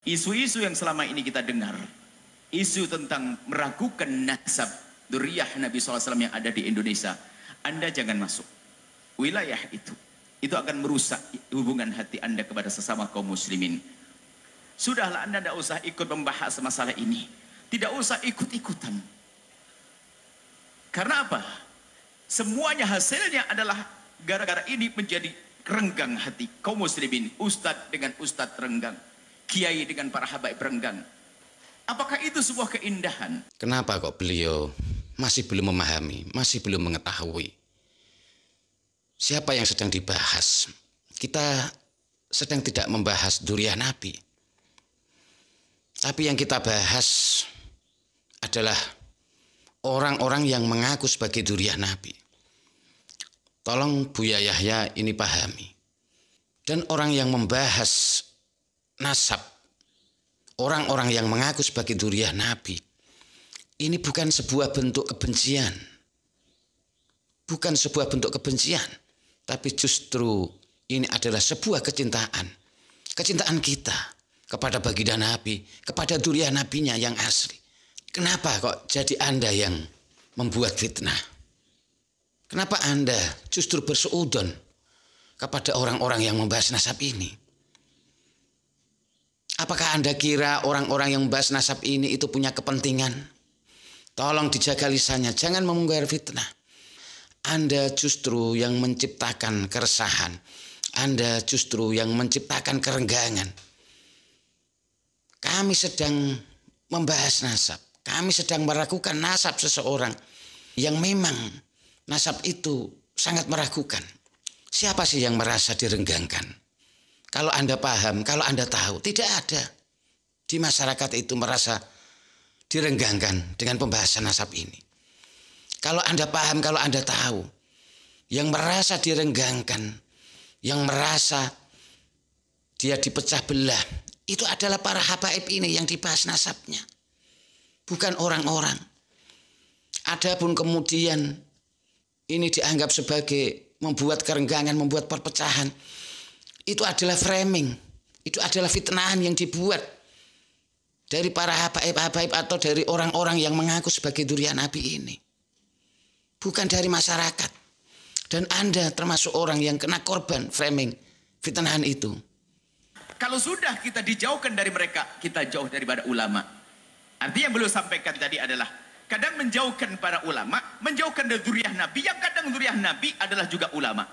Isu-isu yang selama ini kita dengar, isu tentang meragukan nasab dzurriyyah Nabi SAW yang ada di Indonesia, Anda jangan masuk wilayah itu. Itu akan merusak hubungan hati Anda kepada sesama kaum muslimin. Sudahlah, Anda tidak usah ikut membahas masalah ini. Tidak usah ikut-ikutan. Karena apa? Semuanya hasilnya adalah gara-gara ini menjadi renggang hati kaum muslimin. Ustadz dengan ustadz renggang, kiai dengan para habaib renggang. Apakah itu sebuah keindahan? Kenapa kok beliau masih belum memahami, masih belum mengetahui siapa yang sedang dibahas? Kita sedang tidak membahas dzurriyyah Nabi, tapi yang kita bahas adalah orang-orang yang mengaku sebagai dzurriyyah Nabi. Tolong Buya Yahya ini pahami. Dan orang yang membahas nasab orang-orang yang mengaku sebagai dzurriyyah Nabi, ini bukan sebuah bentuk kebencian. Bukan sebuah bentuk kebencian, tapi justru ini adalah sebuah kecintaan. Kecintaan kita kepada baginda Nabi, kepada dzurriyyah Nabinya yang asli. Kenapa kok jadi Anda yang membuat fitnah? Kenapa Anda justru berseudon kepada orang-orang yang membahas nasab ini? Apakah Anda kira orang-orang yang membahas nasab ini itu punya kepentingan? Tolong dijaga lisannya, jangan memungkar fitnah. Anda justru yang menciptakan keresahan. Anda justru yang menciptakan kerenggangan. Kami sedang membahas nasab. Kami sedang meragukan nasab seseorang yang memang nasab itu sangat meragukan. Siapa sih yang merasa direnggangkan? Kalau Anda paham, kalau Anda tahu, tidak ada di masyarakat itu merasa direnggangkan dengan pembahasan nasab ini. Kalau Anda paham, kalau Anda tahu, yang merasa direnggangkan, yang merasa dia dipecah belah, itu adalah para habaib ini yang dibahas nasabnya. Bukan orang-orang. Adapun kemudian ini dianggap sebagai membuat kerenggangan, membuat perpecahan. Itu adalah framing. Itu adalah fitnahan yang dibuat dari para habaib-habaib atau dari orang-orang yang mengaku sebagai dzurriyyah Nabi ini. Bukan dari masyarakat. Dan Anda termasuk orang yang kena korban framing fitnahan itu. Kalau sudah kita dijauhkan dari mereka, kita jauh daripada ulama. Artinya yang beliau sampaikan tadi adalah kadang menjauhkan para ulama, menjauhkan dari dzurriyyah Nabi, yang kadang dzurriyyah Nabi adalah juga ulama.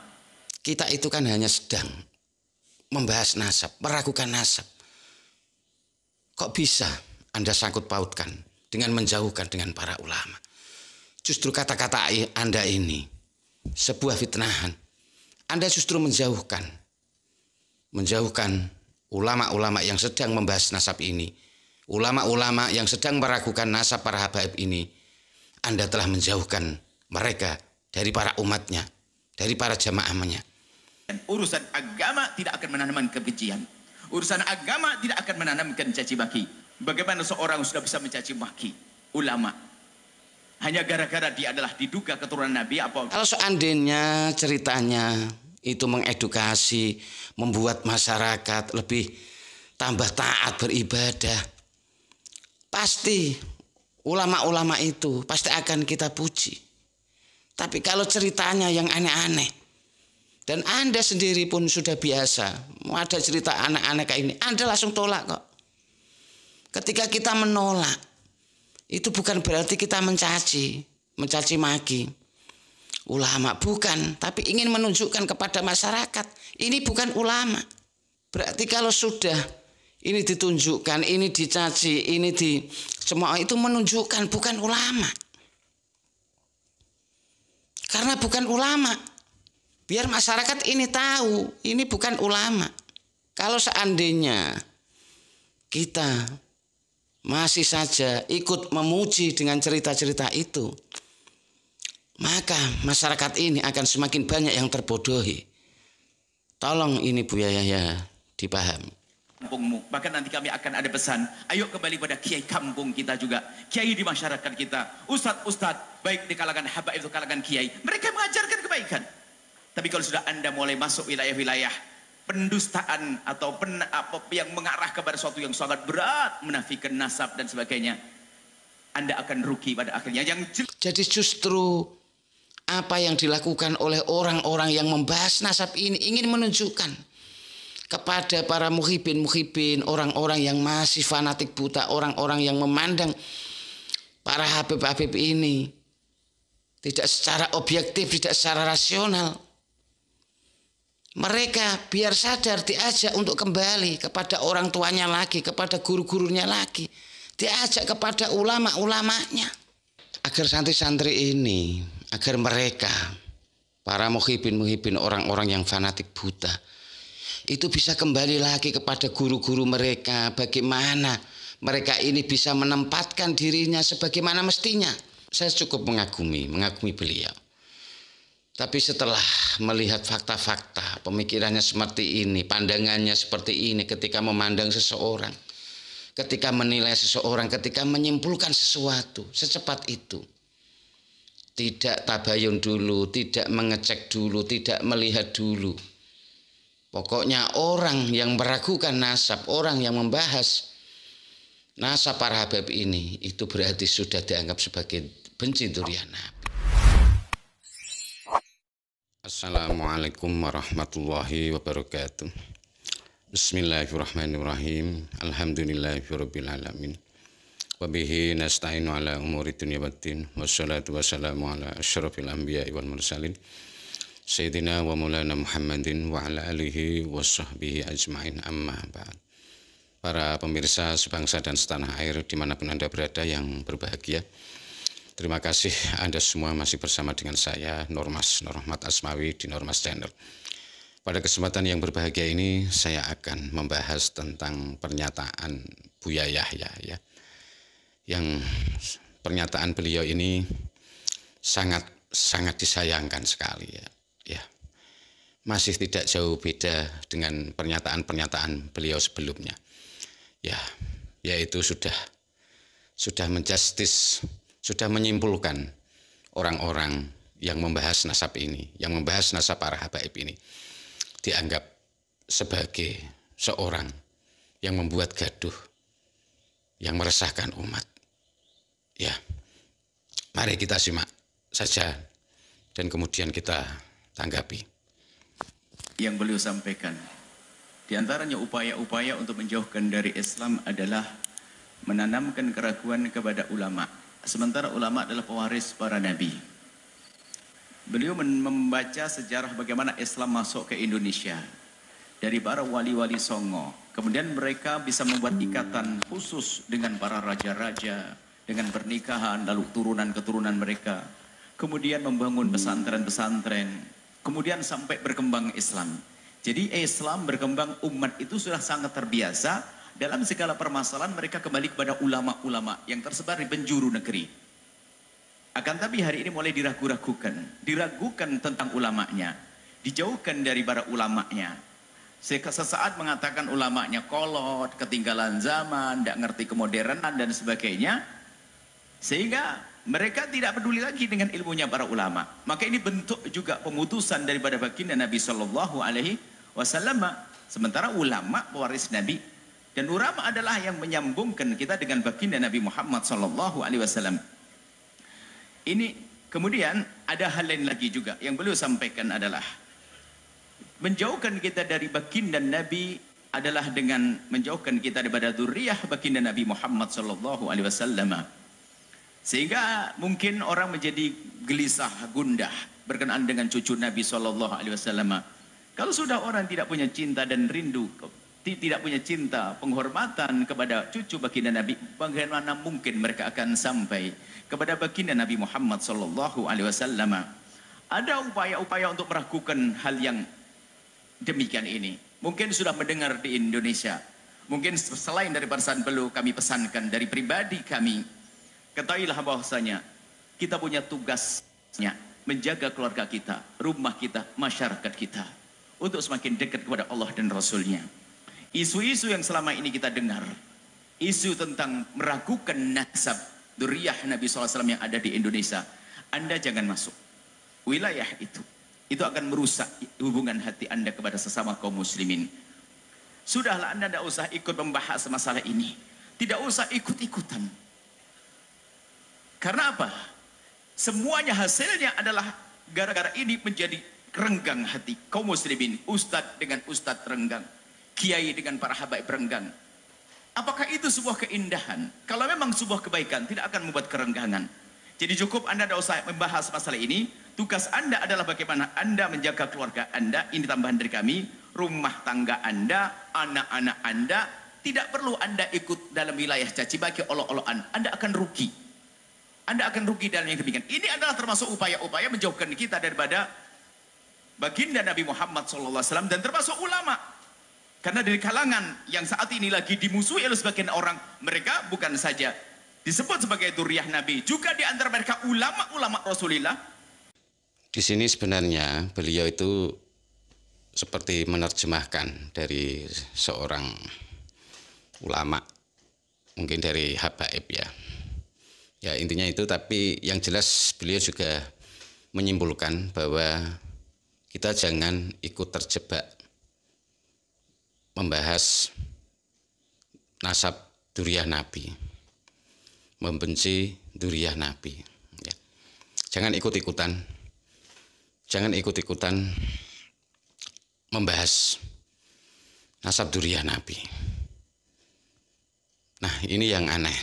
Kita itu kan hanya sedang membahas nasab, meragukan nasab. Kok bisa Anda sangkut pautkan dengan menjauhkan dengan para ulama? Justru kata-kata Anda ini sebuah fitnahan. Anda justru menjauhkan ulama-ulama yang sedang membahas nasab ini. Ulama-ulama yang sedang meragukan nasab para habaib ini. Anda telah menjauhkan mereka dari para umatnya, dari para jamaahnya. Urusan agama tidak akan menanamkan kebencian. Urusan agama tidak akan menanamkan caci maki. Bagaimana seorang sudah bisa mencaci maki ulama hanya gara-gara dia adalah diduga keturunan Nabi? Apa? Kalau seandainya ceritanya itu mengedukasi, membuat masyarakat lebih tambah taat beribadah, pasti ulama-ulama itu pasti akan kita puji. Tapi kalau ceritanya yang aneh-aneh, dan Anda sendiri pun sudah biasa, mau ada cerita aneh-aneh kayak ini, Anda langsung tolak kok. Ketika kita menolak, itu bukan berarti kita mencaci maki ulama, bukan. Tapi ingin menunjukkan kepada masyarakat, ini bukan ulama. Berarti kalau sudah ini ditunjukkan, ini dicaci, ini semua itu menunjukkan bukan ulama. Karena bukan ulama. Biar masyarakat ini tahu, ini bukan ulama. Kalau seandainya kita masih saja ikut memuji dengan cerita-cerita itu, maka masyarakat ini akan semakin banyak yang terbodohi. Tolong ini Buya Yahya dipahami. Kampungmu. Bahkan nanti kami akan ada pesan, ayo kembali pada kiai kampung kita juga, kiai di masyarakat kita, ustadz-ustadz, baik di kalangan habaib atau kalangan kiai, mereka mengajarkan kebaikan. Tapi kalau sudah Anda mulai masuk wilayah-wilayah pendustaan atau yang mengarah kepada sesuatu yang sangat berat, menafikan nasab dan sebagainya, Anda akan rugi pada akhirnya. Jadi justru apa yang dilakukan oleh orang-orang yang membahas nasab ini ingin menunjukkan kepada para muhibin, orang-orang yang masih fanatik buta, orang-orang yang memandang para habib-habib ini tidak secara objektif, tidak secara rasional. Mereka biar sadar diajak untuk kembali kepada orang tuanya lagi, kepada guru-gurunya lagi, diajak kepada ulama-ulamanya. Agar santri-santri ini, agar mereka, para muhibin, orang-orang yang fanatik buta, itu bisa kembali lagi kepada guru-guru mereka, bagaimana mereka ini bisa menempatkan dirinya sebagaimana mestinya. Saya cukup mengagumi beliau. Tapi setelah melihat fakta-fakta, pemikirannya seperti ini, pandangannya seperti ini ketika memandang seseorang, ketika menilai seseorang, ketika menyimpulkan sesuatu secepat itu. Tidak tabayun dulu, tidak mengecek dulu, tidak melihat dulu. Pokoknya orang yang meragukan nasab, orang yang membahas nasab para habib ini, itu berarti sudah dianggap sebagai benci dzurriyyah Nabi. Assalamualaikum warahmatullahi wabarakatuh. Bismillahirrahmanirrahim. Alhamdulillahirabbil alamin. Wa bihi nasta'inu ala umuri dunya waddin. Wassalatu wassalamu ala asyrafil anbiya'i wal mursalin. Sayyidina wa maulana Muhammadin wa ala alihi wa sahbihi ajma'in, amma ba'd. Para pemirsa sebangsa dan setanah air dimanapun Anda berada yang berbahagia, terima kasih Anda semua masih bersama dengan saya, Nur Rahmat Asmawi di Nur Channel. Pada kesempatan yang berbahagia ini saya akan membahas tentang pernyataan Buya Yahya, ya. Yang pernyataan beliau ini sangat disayangkan sekali, ya. Masih tidak jauh beda dengan pernyataan beliau sebelumnya. Ya, yaitu sudah menjustis, sudah menyimpulkan orang-orang yang membahas nasab ini, yang membahas nasab para habaib ini, dianggap sebagai seorang yang membuat gaduh, yang meresahkan umat. Ya, mari kita simak saja dan kemudian kita tanggapi. Yang beliau sampaikan, di antaranya upaya-upaya untuk menjauhkan dari Islam adalah menanamkan keraguan kepada ulama. Sementara ulama adalah pewaris para nabi. Beliau membaca sejarah bagaimana Islam masuk ke Indonesia dari para wali-wali Songo. Kemudian mereka bisa membuat ikatan khusus dengan para raja-raja, dengan pernikahan, lalu turunan-keturunan mereka. Kemudian membangun pesantren-pesantren. Kemudian sampai berkembang Islam. Jadi Islam berkembang, umat itu sudah sangat terbiasa dalam segala permasalahan mereka kembali kepada ulama-ulama yang tersebar di penjuru negeri. Akan tapi hari ini mulai diragukan tentang ulamanya, dijauhkan dari para ulamanya. Sesaat mengatakan ulamanya kolot, ketinggalan zaman, tidak ngerti kemodernan dan sebagainya, sehingga mereka tidak peduli lagi dengan ilmunya para ulama. Maka ini bentuk juga pemutusan daripada baginda Nabi Shallallahu Alaihi Wasallam. Sementara ulama pewaris Nabi, dan ulama adalah yang menyambungkan kita dengan baginda Nabi Muhammad Shallallahu Alaihi Wasallam. Ini kemudian ada hal lain lagi juga yang beliau sampaikan adalah menjauhkan kita dari baginda Nabi adalah dengan menjauhkan kita daripada dzurriyyah baginda Nabi Muhammad Shallallahu Alaihi Wasallam. Sehingga mungkin orang menjadi gelisah, gundah berkenaan dengan cucu Nabi Shallallahu Alaihi Wasallam. Kalau sudah orang tidak punya cinta dan rindu, tidak punya cinta, penghormatan kepada cucu baginda Nabi, bagaimana mungkin mereka akan sampai kepada baginda Nabi Muhammad Shallallahu Alaihi Wasallam? Ada upaya-upaya untuk meragukan hal yang demikian ini. Mungkin sudah mendengar di Indonesia. Mungkin selain dari pesan beliau, kami pesankan dari pribadi kami. Ketahuilah bahwasanya kita punya tugasnya menjaga keluarga kita, rumah kita, masyarakat kita untuk semakin dekat kepada Allah dan Rasulnya. Isu-isu yang selama ini kita dengar, isu tentang meragukan nasab dzurriyyah Nabi SAW yang ada di Indonesia, Anda jangan masuk wilayah itu. Itu akan merusak hubungan hati Anda kepada sesama kaum muslimin. Sudahlah, Anda tidak usah ikut membahas masalah ini. Tidak usah ikut-ikutan. Karena apa? Semuanya hasilnya adalah gara-gara ini menjadi renggang hati kaum muslimin. Ustadz dengan ustadz renggang, kiai dengan para habaib renggang. Apakah itu sebuah keindahan? Kalau memang sebuah kebaikan, tidak akan membuat kerenggangan. Jadi cukup Anda tidak usah membahas masalah ini. Tugas Anda adalah bagaimana Anda menjaga keluarga Anda. Ini tambahan dari kami. Rumah tangga Anda, anak-anak Anda. Tidak perlu Anda ikut dalam wilayah caci maki, olok-olokan. Anda akan rugi. Anda akan rugi dalam yang demikian. Ini adalah termasuk upaya-upaya menjauhkan kita daripada baginda Nabi Muhammad SAW dan termasuk ulama. Karena dari kalangan yang saat ini lagi dimusuhi oleh sebagian orang, mereka bukan saja disebut sebagai dzurriyyah Nabi, juga di antara mereka ulama-ulama Rasulullah. Di sini sebenarnya beliau itu seperti menerjemahkan dari seorang ulama, mungkin dari habaib ya. Ya intinya itu, tapi yang jelas beliau juga menyimpulkan bahwa kita jangan ikut terjebak membahas nasab dzurriyyah Nabi, membenci dzurriyyah Nabi. Ya. Jangan ikut-ikutan membahas nasab dzurriyyah Nabi. Nah ini yang aneh.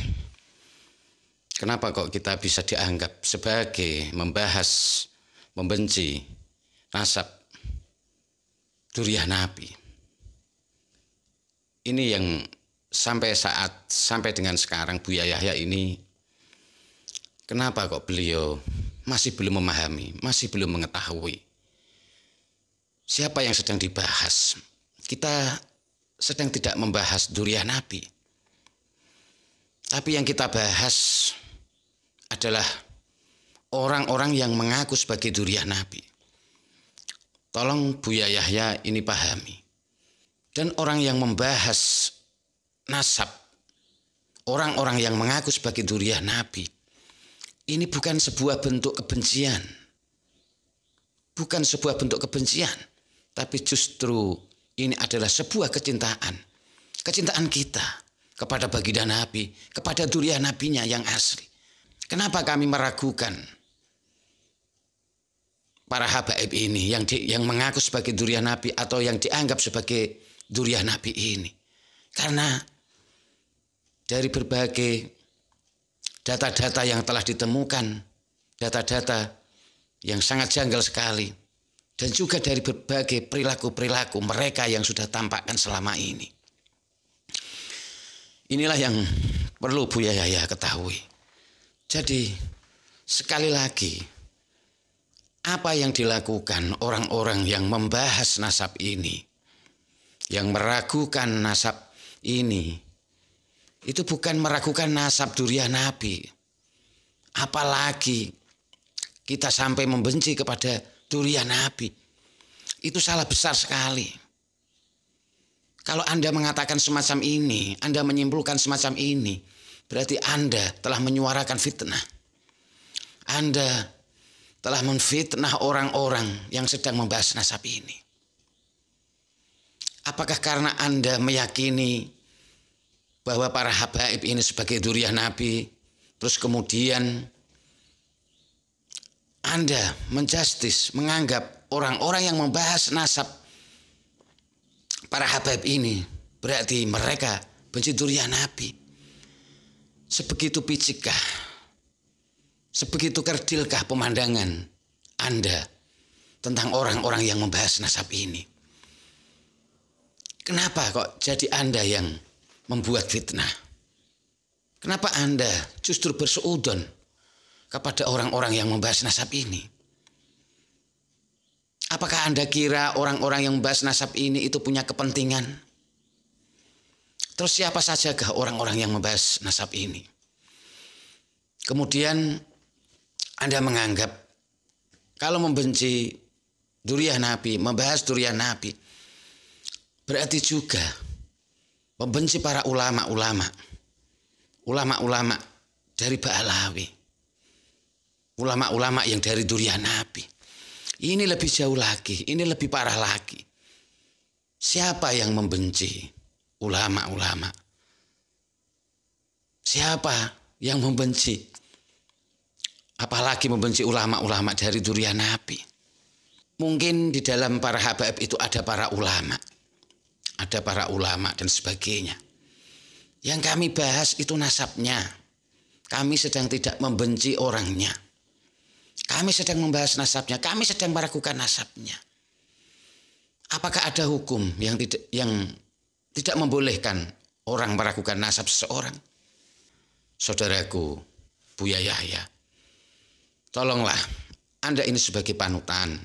Kenapa kok kita bisa dianggap sebagai membahas, membenci nasab dzurriyyah Nabi? Ini yang sampai dengan sekarang Buya Yahya ini, kenapa kok beliau masih belum memahami, masih belum mengetahui siapa yang sedang dibahas. Kita sedang tidak membahas dzurriyyah Nabi, tapi yang kita bahas adalah orang-orang yang mengaku sebagai dzurriyyah Nabi. Tolong Buya Yahya ini pahami. Dan orang yang membahas nasab orang-orang yang mengaku sebagai dzurriyyah Nabi, ini bukan sebuah bentuk kebencian. Bukan sebuah bentuk kebencian, tapi justru ini adalah sebuah kecintaan. Kecintaan kita kepada baginda Nabi, kepada dzurriyyah Nabinya yang asli. Kenapa kami meragukan para habaib ini yang mengaku sebagai dzurriyyah Nabi atau yang dianggap sebagai dzurriyyah Nabi ini? Karena dari berbagai data-data yang telah ditemukan, data-data yang sangat janggal sekali, dan juga dari berbagai perilaku-perilaku mereka yang sudah tampakkan selama ini. Inilah yang perlu Buya Yahya ketahui. Jadi sekali lagi, apa yang dilakukan orang-orang yang membahas nasab ini, yang meragukan nasab ini, itu bukan meragukan nasab dzurriyyah Nabi. Apalagi kita sampai membenci kepada dzurriyyah Nabi. Itu salah besar sekali. Kalau Anda mengatakan semacam ini, Anda menyimpulkan semacam ini, berarti Anda telah menyuarakan fitnah. Anda telah menfitnah orang-orang yang sedang membahas nasab ini. Apakah karena Anda meyakini bahwa para habaib ini sebagai dzurriyyah Nabi, terus kemudian Anda menjustis, menganggap orang-orang yang membahas nasab para habaib ini berarti mereka benci dzurriyyah Nabi? Sebegitu picikkah, sebegitu kerdilkah pemandangan Anda tentang orang-orang yang membahas nasab ini? Kenapa kok jadi Anda yang membuat fitnah? Kenapa Anda justru berseudon kepada orang-orang yang membahas nasab ini? Apakah Anda kira orang-orang yang membahas nasab ini itu punya kepentingan? Terus siapa sajakah orang-orang yang membahas nasab ini? Kemudian Anda menganggap kalau membenci dzurriyyah Nabi, membahas dzurriyyah Nabi, berarti juga membenci para ulama-ulama dari Ba'alawi, ulama-ulama yang dari dzurriyyah Nabi. Ini lebih jauh lagi, ini lebih parah lagi. Siapa yang membenci ulama-ulama? Siapa yang membenci? Apalagi membenci ulama-ulama dari dzurriyyah Nabi. Mungkin di dalam para habaib itu ada para ulama. Ada para ulama dan sebagainya. Yang kami bahas itu nasabnya. Kami sedang tidak membenci orangnya. Kami sedang membahas nasabnya. Kami sedang meragukan nasabnya. Apakah ada hukum yang tidak membolehkan orang meragukan nasab seseorang? Saudaraku, Buya Yahya, tolonglah, Anda ini sebagai panutan.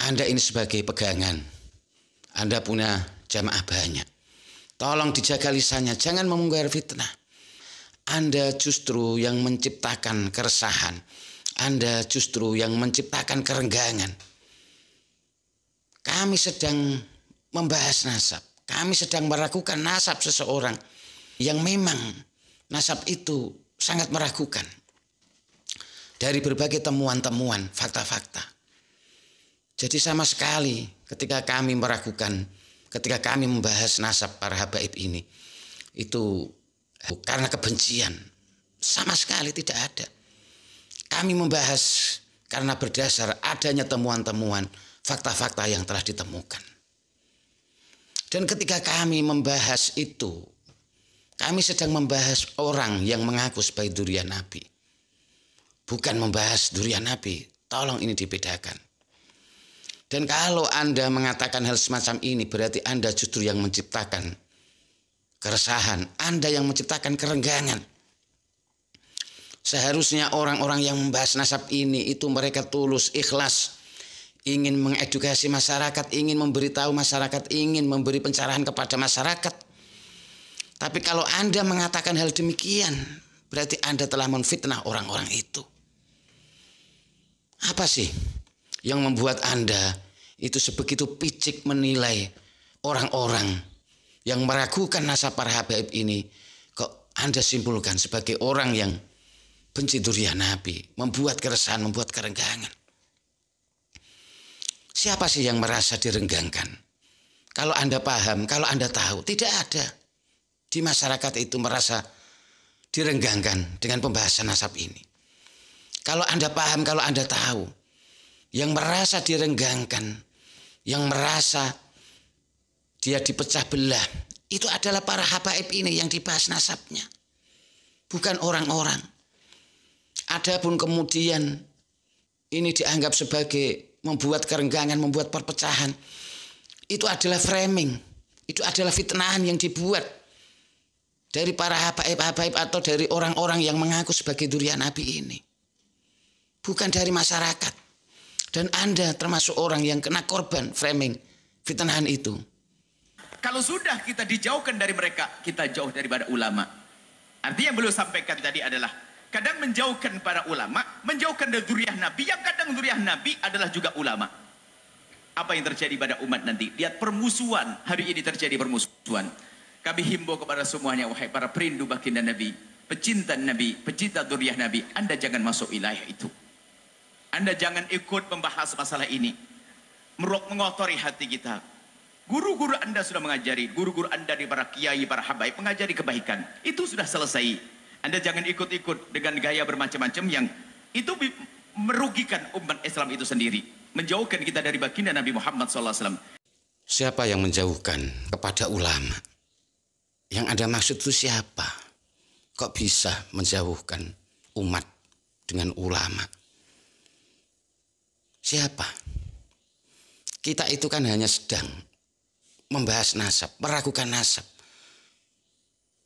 Anda ini sebagai pegangan. Anda punya jamaah banyak. Tolong dijaga lisannya, jangan memungkar fitnah. Anda justru yang menciptakan keresahan. Anda justru yang menciptakan kerenggangan. Kami sedang membahas nasab. Kami sedang meragukan nasab seseorang yang memang nasab itu sangat meragukan. Dari berbagai temuan-temuan, fakta-fakta. Jadi sama sekali ketika kami meragukan, ketika kami membahas nasab para habaib ini, itu karena kebencian, sama sekali tidak ada. Kami membahas karena berdasar adanya temuan-temuan, fakta-fakta yang telah ditemukan. Dan ketika kami membahas itu, kami sedang membahas orang yang mengaku sebagai dzurriyyah Nabi. Bukan membahas dzurriyyah Nabi, tolong ini dibedakan. Dan kalau Anda mengatakan hal semacam ini, berarti Anda justru yang menciptakan keresahan, Anda yang menciptakan kerenggangan. Seharusnya orang-orang yang membahas nasab ini itu mereka tulus, ikhlas, ingin mengedukasi masyarakat, ingin memberitahu masyarakat, ingin memberi pencerahan kepada masyarakat. Tapi kalau Anda mengatakan hal demikian, berarti Anda telah menfitnah orang-orang itu. Apa sih yang membuat Anda itu sebegitu picik menilai orang-orang yang meragukan nasab para habaib ini, kok Anda simpulkan sebagai orang yang benci dzurriyyah Nabi, membuat keresahan, membuat kerenggangan. Siapa sih yang merasa direnggangkan? Kalau Anda paham, kalau Anda tahu, tidak ada di masyarakat itu merasa direnggangkan dengan pembahasan nasab ini. Kalau Anda paham, kalau Anda tahu, yang merasa direnggangkan, yang merasa dia dipecah belah, itu adalah para habaib ini yang dibahas nasabnya. Bukan orang-orang. Adapun kemudian ini dianggap sebagai membuat kerenggangan, membuat perpecahan. Itu adalah framing. Itu adalah fitnahan yang dibuat dari para habaib-habaib atau dari orang-orang yang mengaku sebagai dzurriyyah Nabi ini. Bukan dari masyarakat. Dan Anda termasuk orang yang kena korban framing fitnahan itu. Kalau sudah kita dijauhkan dari mereka, kita jauh daripada ulama. Artinya yang beliau sampaikan tadi adalah kadang menjauhkan para ulama, menjauhkan dari dzurriyyah Nabi, yang kadang dzurriyyah Nabi adalah juga ulama. Apa yang terjadi pada umat nanti? Lihat permusuhan, hari ini terjadi permusuhan. Kami himbau kepada semuanya, wahai para perindu baginda Nabi, pecinta Nabi, pecinta dzurriyyah Nabi, Anda jangan masuk wilayah itu. Anda jangan ikut membahas masalah ini. Mengotori hati kita. Guru-guru Anda sudah mengajari, guru-guru Anda di para kiai, para habaib mengajari kebaikan. Itu sudah selesai. Anda jangan ikut-ikut dengan gaya bermacam-macam yang itu merugikan umat Islam itu sendiri. Menjauhkan kita dari baginda Nabi Muhammad SAW. Siapa yang menjauhkan kepada ulama? Yang Anda maksud itu siapa? Kok bisa menjauhkan umat dengan ulama? Siapa? Kita itu kan hanya sedang membahas nasab, meragukan nasab.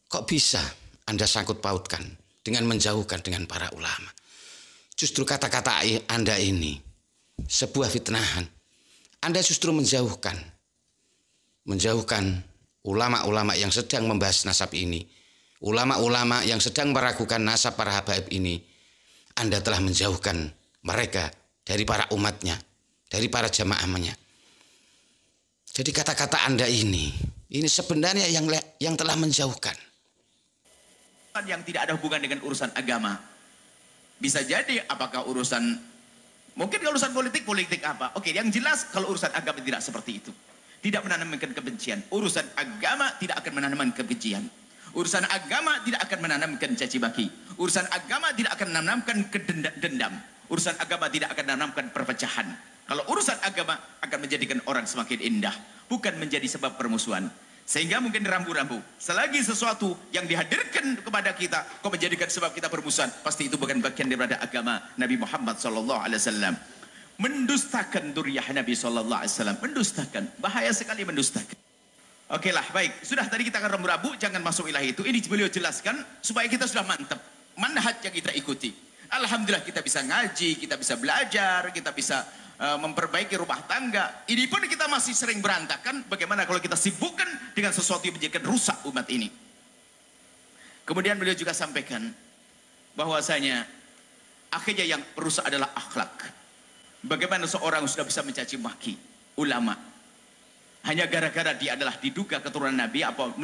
Kok bisa Anda sangkut pautkan dengan menjauhkan dengan para ulama? Justru kata-kata Anda ini sebuah fitnahan. Anda justru menjauhkan ulama-ulama yang sedang membahas nasab ini. Ulama-ulama yang sedang meragukan nasab para habaib ini. Anda telah menjauhkan mereka dari para umatnya, dari para jamaahnya. Jadi kata-kata Anda ini sebenarnya yang telah menjauhkan. Yang tidak ada hubungan dengan urusan agama. Bisa jadi apakah urusan Mungkin kalau urusan politik apa? Oke, yang jelas kalau urusan agama tidak seperti itu. Tidak menanamkan kebencian. Urusan agama tidak akan menanamkan kebencian. Urusan agama tidak akan menanamkan caci maki. Urusan agama tidak akan menanamkan dendam. Urusan agama tidak akan menanamkan perpecahan. Kalau urusan agama akan menjadikan orang semakin indah, bukan menjadi sebab permusuhan. Sehingga mungkin rambu-rambu. Selagi sesuatu yang dihadirkan kepada kita, kok menjadikan sebab kita permusuhan, pasti itu bukan bagian daripada agama Nabi Muhammad SAW. Mendustakan duriyah Nabi SAW. Mendustakan. Bahaya sekali mendustakan. Oke lah, baik. Sudah tadi kita akan rambu-rambu, jangan masuk wilayah itu. Ini beliau jelaskan supaya kita sudah mantap. Manhaj yang kita ikuti. Alhamdulillah kita bisa ngaji, kita bisa belajar, kita bisa memperbaiki rumah tangga. Ini pun kita masih sering berantakan. Bagaimana kalau kita sibukkan dengan sesuatu yang menjadikan rusak umat ini? Kemudian beliau juga sampaikan bahwasanya akhirnya yang rusak adalah akhlak. Bagaimana seorang sudah bisa mencaci maki ulama hanya gara-gara dia adalah diduga keturunan Nabi, apa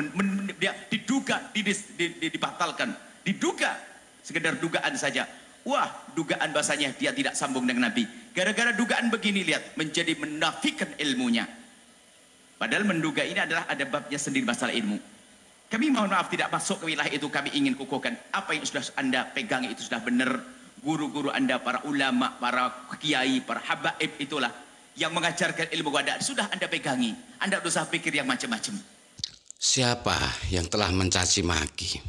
dia diduga dibatalkan, diduga sekedar dugaan saja. Wah, dugaan bahasanya dia tidak sambung dengan Nabi. Gara-gara dugaan begini, lihat, menjadi menafikan ilmunya. Padahal menduga ini adalah ada babnya sendiri masalah ilmu. Kami mohon maaf tidak masuk ke wilayah itu, kami ingin kukuhkan. Apa yang sudah Anda pegang itu sudah benar. Guru-guru Anda, para ulama, para kiai, para habaib itulah yang mengajarkan ilmu Anda. Sudah Anda pegangi. Anda tidak usah pikir yang macam-macam. Siapa yang telah mencaci maki?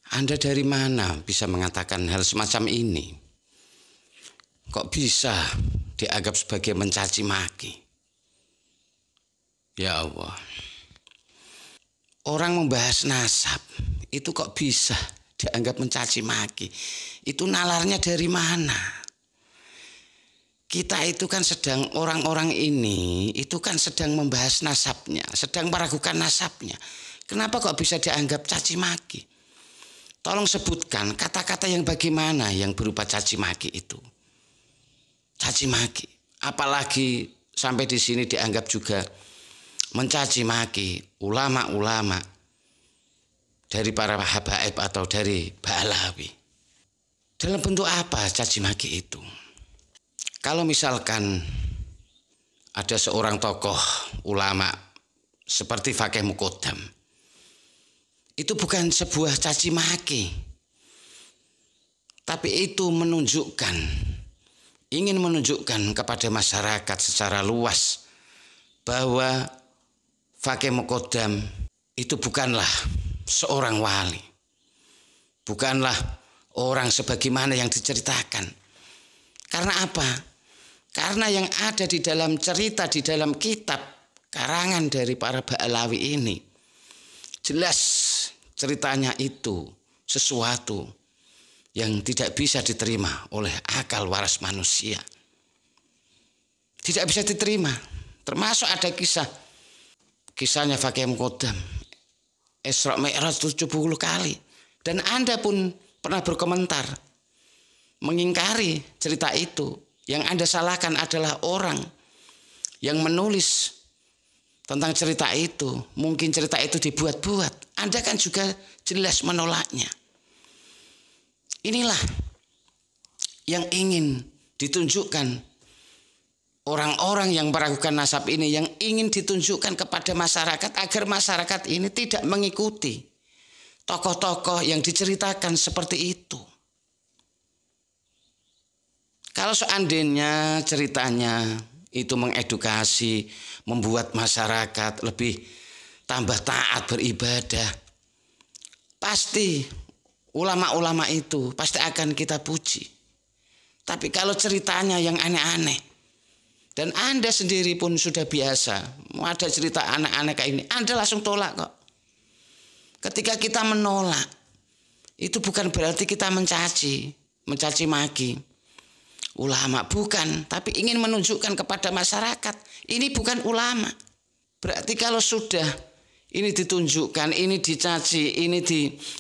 Anda dari mana bisa mengatakan hal semacam ini? Kok bisa dianggap sebagai mencaci maki? Ya Allah. Orang membahas nasab itu kok bisa dianggap mencaci maki? Itu nalarnya dari mana? Kita itu kan sedang, orang-orang ini itu kan sedang membahas nasabnya, sedang meragukan nasabnya. Kenapa kok bisa dianggap caci maki? Tolong sebutkan kata-kata yang bagaimana yang berupa caci maki itu. Caci maki. Apalagi sampai di sini dianggap juga mencaci maki ulama-ulama dari para habaib atau dari Ba'alawi. Dalam bentuk apa caci maki itu? Kalau misalkan ada seorang tokoh ulama seperti Fakih Muqaddam, itu bukan sebuah caci maki, tapi itu ingin menunjukkan kepada masyarakat secara luas bahwa Fakih Muqaddam itu bukanlah seorang wali, bukanlah orang sebagaimana yang diceritakan. Karena apa? Karena yang ada di dalam cerita, di dalam kitab karangan dari para Ba'alawi ini, jelas ceritanya itu sesuatu yang tidak bisa diterima oleh akal waras manusia. Tidak bisa diterima. Termasuk ada kisahnya Fakih Muqaddam Isra Mi'raj 70 kali. Dan Anda pun pernah berkomentar mengingkari cerita itu. Yang Anda salahkan adalah orang yang menulis tentang cerita itu. Mungkin cerita itu dibuat-buat. Anda kan juga jelas menolaknya. Inilah yang ingin ditunjukkan orang-orang yang meragukan nasab ini, yang ingin ditunjukkan kepada masyarakat agar masyarakat ini tidak mengikuti tokoh-tokoh yang diceritakan seperti itu. Kalau seandainya ceritanya itu mengedukasi, membuat masyarakat lebih tambah taat beribadah, pasti ulama-ulama itu pasti akan kita puji. Tapi kalau ceritanya yang aneh-aneh, dan Anda sendiri pun sudah biasa, mau ada cerita aneh-aneh kayak ini, Anda langsung tolak kok. Ketika kita menolak, itu bukan berarti kita mencaci maki ulama, bukan, tapi ingin menunjukkan kepada masyarakat ini bukan ulama. Berarti kalau sudah ini ditunjukkan, ini dicaci, ini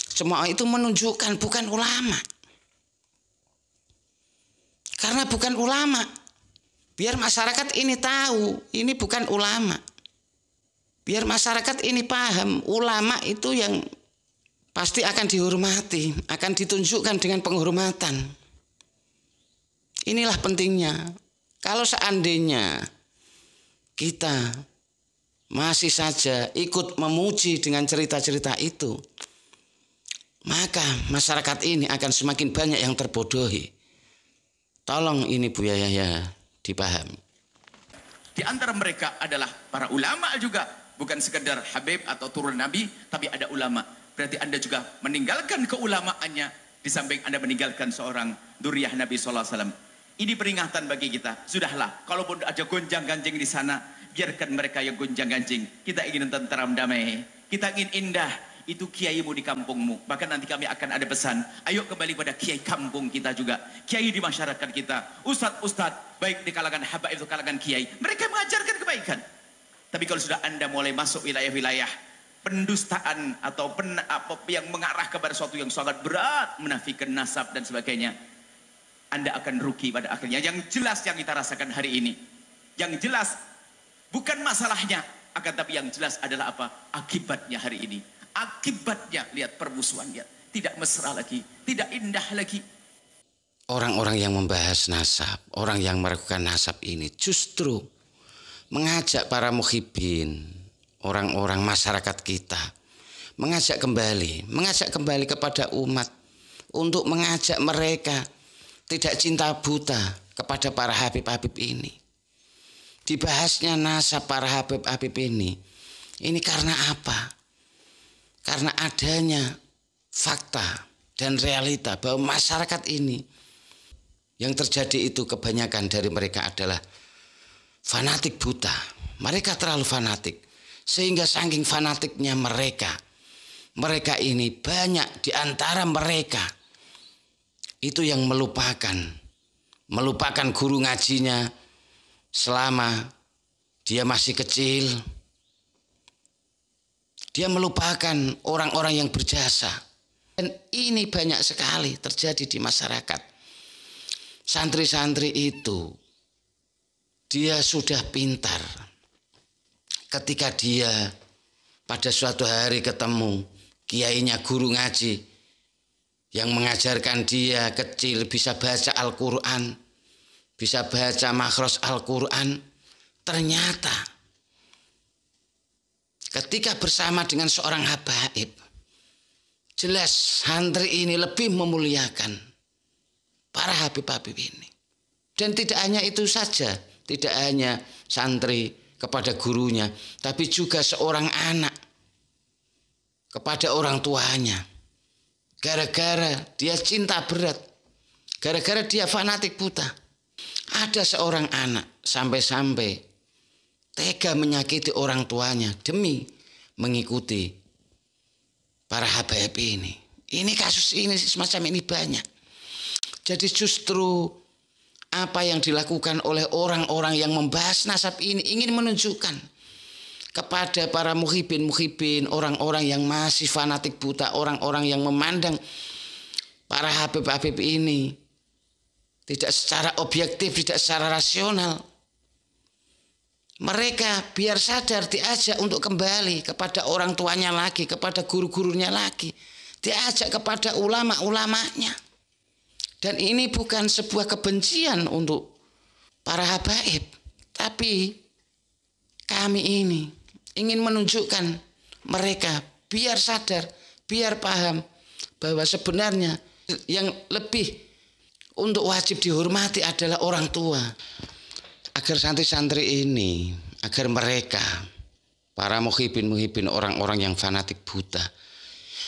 semua itu menunjukkan bukan ulama. Karena bukan ulama. Biar masyarakat ini tahu ini bukan ulama. Biar masyarakat ini paham ulama itu yang pasti akan dihormati, akan ditunjukkan dengan penghormatan. Inilah pentingnya. Kalau seandainya kita masih saja ikut memuji dengan cerita-cerita itu, maka masyarakat ini akan semakin banyak yang terbodohi. Tolong ini Bu Yahya dipahami. Di antara mereka adalah para ulama juga, bukan sekedar Habib atau turun Nabi, tapi ada ulama. Berarti Anda juga meninggalkan keulamaannya di samping Anda meninggalkan seorang dzurriyyah Nabi SAW. Ini peringatan bagi kita. Sudahlah, kalaupun ada gonjang-ganjing di sana, biarkan mereka yang gonjang-ganjing. Kita ingin tentram damai, kita ingin indah. Itu kiaimu di kampungmu. Bahkan nanti kami akan ada pesan, ayo kembali pada kiai kampung kita juga, kiai di masyarakat kita, ustadz-ustadz baik di kalangan habaib itu kalangan kiai, mereka mengajarkan kebaikan. Tapi kalau sudah Anda mulai masuk wilayah-wilayah pendustaan atau yang mengarah kepada sesuatu yang sangat berat, menafikan nasab dan sebagainya, Anda akan rugi pada akhirnya. Yang jelas yang kita rasakan hari ini, yang jelas bukan masalahnya, akan tapi yang jelas adalah apa? Akibatnya hari ini. Akibatnya, lihat permusuhan, lihat. Tidak mesra lagi, tidak indah lagi. Orang-orang yang membahas nasab, orang yang meragukan nasab ini justru mengajak para muhibin, orang-orang masyarakat kita, mengajak kembali kepada umat, untuk mengajak mereka tidak cinta buta kepada para habib-habib ini. Dibahasnya nasab para habib-habib ini karena apa? Karena adanya fakta dan realita bahwa masyarakat ini yang terjadi itu kebanyakan dari mereka adalah fanatik buta. Mereka terlalu fanatik. Sehingga saking fanatiknya mereka ini banyak di antara mereka itu yang melupakan guru ngajinya selama dia masih kecil. Dia melupakan orang-orang yang berjasa. Dan ini banyak sekali terjadi di masyarakat. Santri-santri itu, dia sudah pintar. Ketika dia pada suatu hari ketemu kiainya guru ngaji yang mengajarkan dia kecil bisa baca Al-Quran, bisa baca makhraj Al-Quran, ternyata ketika bersama dengan seorang habaib, jelas santri ini lebih memuliakan para habib-habib ini. Dan tidak hanya itu saja, tidak hanya santri kepada gurunya, tapi juga seorang anak kepada orang tuanya. Gara-gara dia cinta berat, gara-gara dia fanatik buta, ada seorang anak sampai-sampai tega menyakiti orang tuanya demi mengikuti para habaib ini. Ini kasus ini semacam ini banyak. Jadi justru apa yang dilakukan oleh orang-orang yang membahas nasab ini ingin menunjukkan kepada para muhibin, orang-orang yang masih fanatik buta, orang-orang yang memandang para habib-habib ini tidak secara objektif, tidak secara rasional. Mereka biar sadar diajak untuk kembali kepada orang tuanya lagi, kepada guru-gurunya lagi, diajak kepada ulama-ulamanya. Dan ini bukan sebuah kebencian untuk para habaib, tapi kami ini ingin menunjukkan mereka biar sadar, biar paham bahwa sebenarnya yang lebih untuk wajib dihormati adalah orang tua. Agar santri-santri ini, agar mereka, para muhibin, orang-orang yang fanatik buta,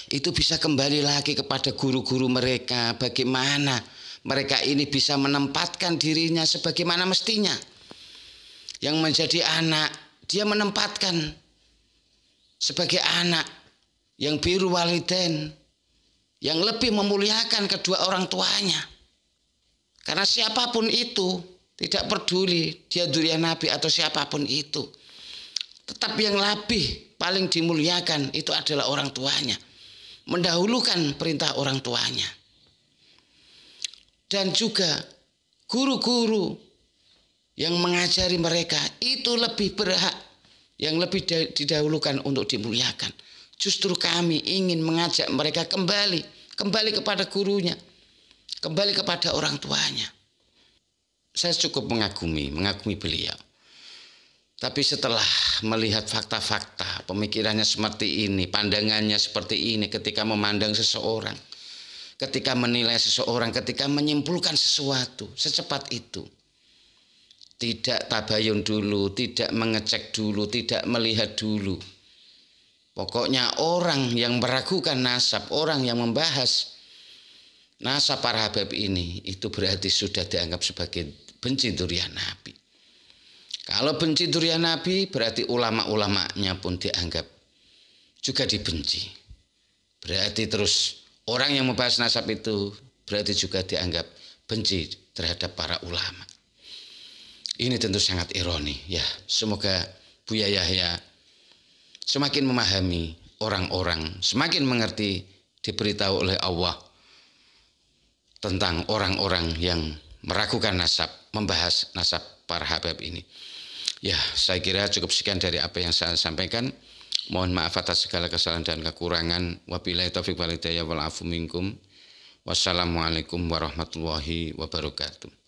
itu bisa kembali lagi kepada guru-guru mereka. Bagaimana mereka ini bisa menempatkan dirinya sebagaimana mestinya. Yang menjadi anak, dia menempatkan sebagai anak yang biru walidain, yang lebih memuliakan kedua orang tuanya. Karena siapapun itu, tidak peduli dia dzurriyyah Nabi atau siapapun itu, tetap yang lebih paling dimuliakan itu adalah orang tuanya, mendahulukan perintah orang tuanya. Dan juga guru-guru yang mengajari mereka itu lebih berhak, yang lebih didahulukan untuk dimuliakan. Justru kami ingin mengajak mereka kembali kepada gurunya, kembali kepada orang tuanya. saya cukup mengagumi beliau. Tapi setelah melihat fakta-fakta, pemikirannya seperti ini, pandangannya seperti ini ketika memandang seseorang, ketika menilai seseorang, ketika menyimpulkan sesuatu, secepat itu. Tidak tabayun dulu, tidak mengecek dulu, tidak melihat dulu. Pokoknya orang yang meragukan nasab, orang yang membahas nasab para Habib ini, itu berarti sudah dianggap sebagai benci dzurriyyah Nabi. Kalau benci dzurriyyah Nabi, berarti ulama-ulamanya pun dianggap juga dibenci. Berarti terus orang yang membahas nasab itu berarti juga dianggap benci terhadap para ulama. Ini tentu sangat ironi ya. Semoga Buya Yahya semakin memahami orang-orang, semakin mengerti, diberitahu oleh Allah tentang orang-orang yang meragukan nasab, membahas nasab para Habib ini. Ya, saya kira cukup sekian dari apa yang saya sampaikan. Mohon maaf atas segala kesalahan dan kekurangan. Wabillahi taufiq wal hidayah wal afu minkum. Wassalamualaikum warahmatullahi wabarakatuh.